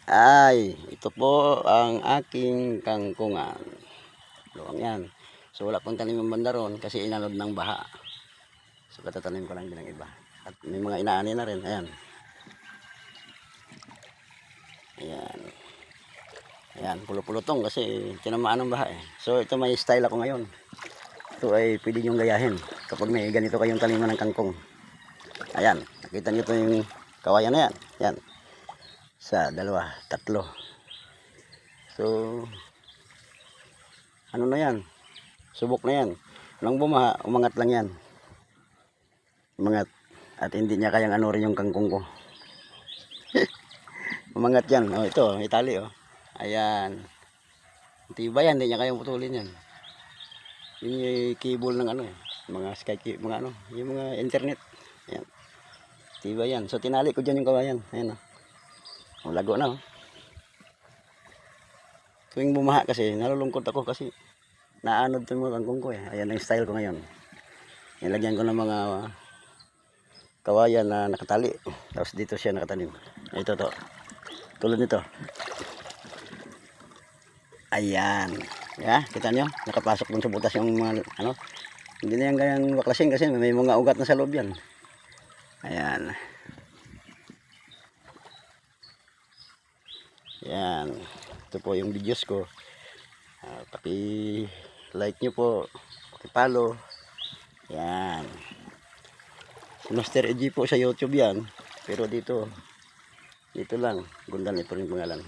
Ay, ito po ang aking kangkungan. Luwang yan. So wala pang tanim ng banda ron kasi inanod ng baha. So katatanim ko lang din ng iba. At may mga inaani na rin. Ayan. Ayan. Ayan, pulo-pulutong kasi tinamaan ng baha eh. So ito may style ako ngayon. Ito ay pwede nyong gayahin kapag may ganito kayong taniman ng kangkong. Ayan, nakita nyo ito yung kawayan na yan. Ayan. Sa dalawa, tatlo. So ano na yan, subok na yan. Nang bumaha, umangat lang yan. Umangat. At hindi niya kayang ano rin yung kangkong ko. Umangat yan. Oh, ito, may tali oh. Ayan. Tiba yan, hindi niya kayang putulin yan. Yun yung cable ng ano eh. Mga sky cable, mga ano, yung mga internet. Ayan. Tiba yan. So tinali ko dyan yung kawayan. Ayan oh. Lago na oh. Tuwing bumaha kasi, nalulungkot ako kasi naanod ito mga kangkong ko eh. Ayan ang style ko ngayon. Nilagyan ko ng mga kawayan na nakatali. Tapos dito siya nakatanim. Ito to. Tulad nito. Ayan. Yeah, kita nyo? Nakapasok dun sa butas yung mga ano. Hindi na yan gayang baklasin kasi may mga ugat na sa loob yan. Ayan. Ayan. Ito po yung videos ko. Paki-like nyo po. Paki-follow. Ayan. Si Master EG po sa YouTube yan. Pero dito lang. Gundan ito rin pangalan.